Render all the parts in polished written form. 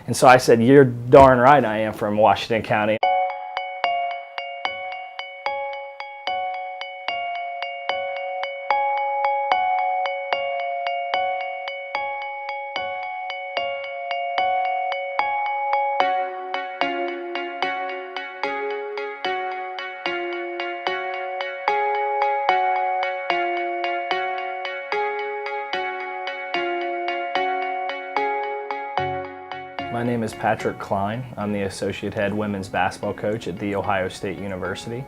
And so I said, you're darn right I am from Washington County. My name is Patrick Klein. I'm the Associate Head Women's Basketball Coach at The Ohio State University.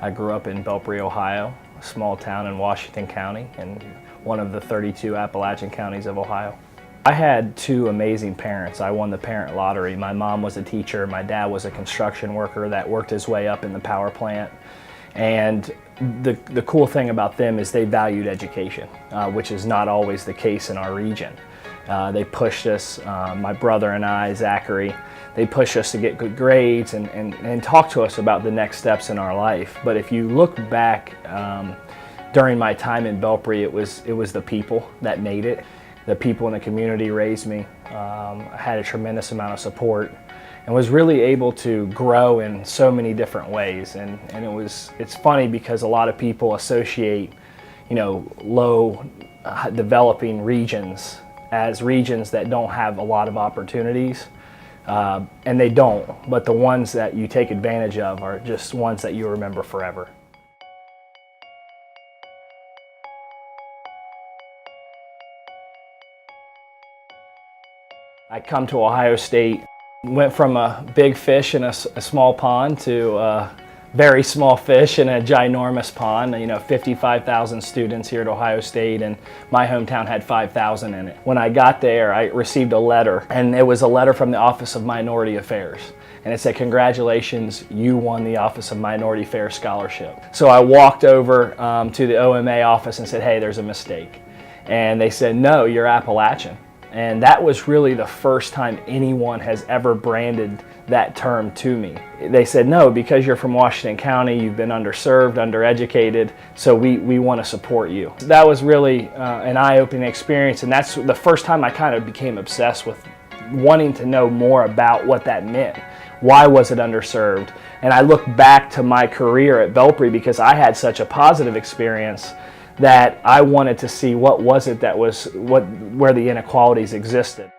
I grew up in Belpre, Ohio, a small town in Washington County and one of the 32 Appalachian counties of Ohio. I had two amazing parents. I won the parent lottery. My mom was a teacher. My dad was a construction worker that worked his way up in the power plant. And the cool thing about them is they valued education, which is not always the case in our region. They pushed us, my brother and I, Zachary, they pushed us to get good grades and talk to us about the next steps in our life. But if you look back during my time in Belpre, it was the people that made it. The people in the community raised me. I had a tremendous amount of support and was really able to grow in so many different ways. And it's funny because a lot of people associate, low developing regions as regions that don't have a lot of opportunities, and they don't, but the ones that you take advantage of are just ones that you remember forever. I come to Ohio State, went from a big fish in a small pond to very small fish in a ginormous pond. 55,000 students here at Ohio State, and my hometown had 5,000 in it. When I got there, I received a letter, and it was a letter from the Office of Minority Affairs. And it said, congratulations, you won the Office of Minority Affairs Scholarship. So I walked over to the OMA office and said, hey, there's a mistake. And they said, no, you're Appalachian. And that was really the first time anyone has ever branded that term to me. They said, no, because you're from Washington County, you've been underserved, undereducated, so we want to support you. That was really an eye-opening experience, and that's the first time I kind of became obsessed with wanting to know more about what that meant. Why was it underserved? And I look back to my career at Belpre because I had such a positive experience that I wanted to see what was it that was where the inequalities existed.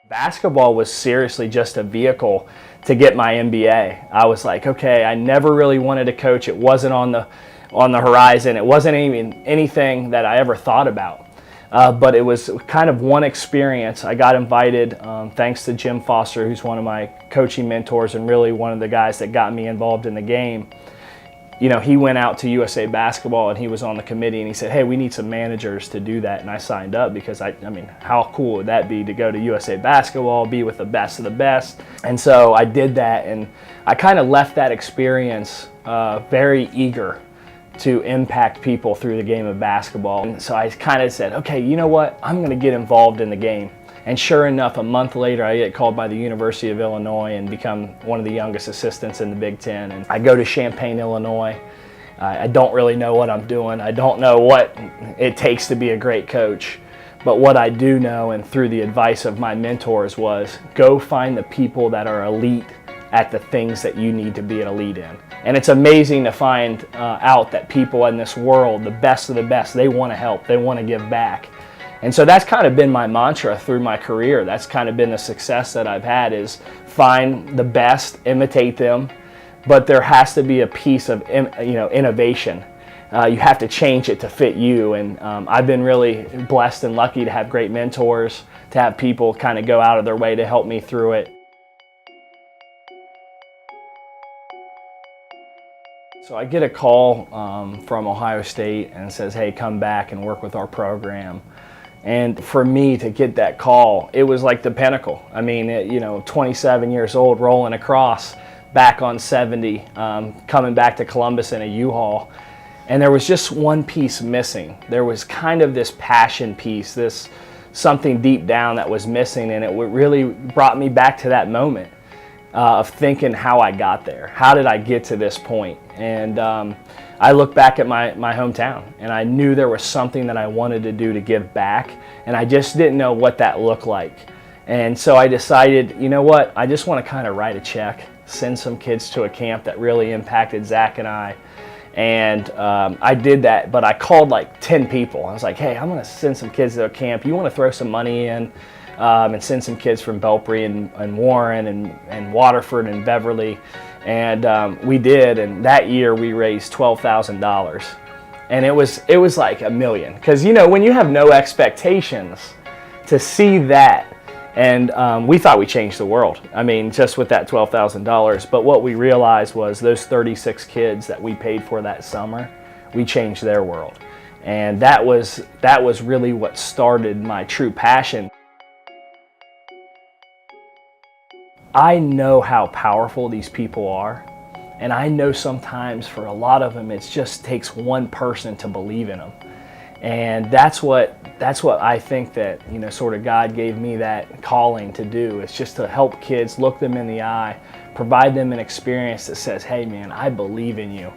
Basketball was seriously just a vehicle to get my MBA. I was like, okay, I never really wanted to coach. It wasn't on the horizon. It wasn't even anything that I ever thought about. But it was kind of one experience. I got invited, thanks to Jim Foster, who's one of my coaching mentors and really one of the guys that got me involved in the game. He went out to USA Basketball and he was on the committee and he said, hey, we need some managers to do that. And I signed up because I mean, how cool would that be to go to USA Basketball, be with the best of the best? And so I did that, and I kind of left that experience very eager to impact people through the game of basketball. And so I kind of said, okay, you know what? I'm going to get involved in the game. And sure enough, a month later, I get called by the University of Illinois and become one of the youngest assistants in the Big Ten. And I go to Champaign, Illinois. I don't really know what I'm doing. I don't know what it takes to be a great coach. But what I do know, and through the advice of my mentors, was go find the people that are elite at the things that you need to be an elite in. And it's amazing to find out that people in this world, the best of the best, they want to help, they want to give back. And so that's kind of been my mantra through my career. That's kind of been the success that I've had, is find the best, imitate them, but there has to be a piece of innovation. You have to change it to fit you, and I've been really blessed and lucky to have great mentors, to have people kind of go out of their way to help me through it. So I get a call from Ohio State and it says, hey, come back and work with our program. And for me to get that call, it was like the pinnacle. I mean, 27 years old, rolling across, back on 70, coming back to Columbus in a U-Haul. And there was just one piece missing. There was kind of this passion piece, this something deep down that was missing, and it really brought me back to that moment of thinking how I got there. How did I get to this point? And I look back at my hometown and I knew there was something that I wanted to do to give back, and I just didn't know what that looked like. And so I decided, you know what, I just want to kind of write a check, send some kids to a camp that really impacted Zach and I. And I did that, but I called like 10 people. I was like, hey, I'm going to send some kids to a camp. You want to throw some money in and send some kids from Belpre and Warren and Waterford and Beverly. And we did, and that year we raised $12,000. And it was like $1 million. Because, you know, when you have no expectations, to see that, and we thought we changed the world. I mean, just with that $12,000. But what we realized was those 36 kids that we paid for that summer, we changed their world. And that was really what started my true passion. I know how powerful these people are. And I know sometimes for a lot of them, it just takes one person to believe in them. And that's what I think that, you know, sort of God gave me that calling to do. It's just to help kids, look them in the eye, provide them an experience that says, hey man, I believe in you.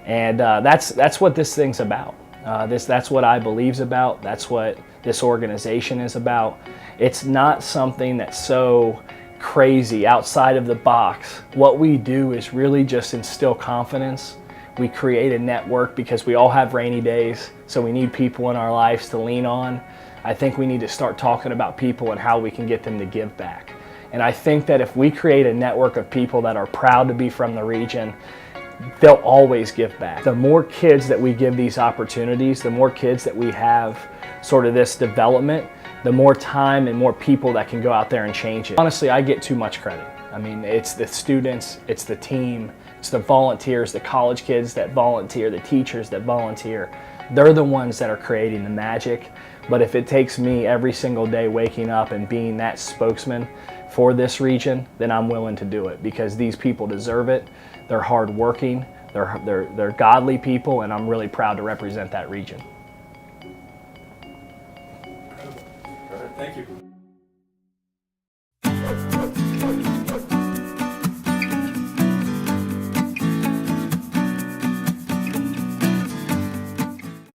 And that's what this thing's about. That's what I believe's about. That's what this organization is about. It's not something that's so crazy outside of the box. What we do is really just instill confidence. We create a network because we all have rainy days, so we need people in our lives to lean on. I think we need to start talking about people and how we can get them to give back. And I think that if we create a network of people that are proud to be from the region, they'll always give back. The more kids that we give these opportunities, the more kids that we have sort of this development, the more time and more people that can go out there and change it. Honestly, I get too much credit. I mean, it's the students, it's the team, it's the volunteers, the college kids that volunteer, the teachers that volunteer. They're the ones that are creating the magic. But if it takes me every single day waking up and being that spokesman for this region, then I'm willing to do it because these people deserve it. They're hardworking, they're godly people, and I'm really proud to represent that region. Incredible. All right, thank you.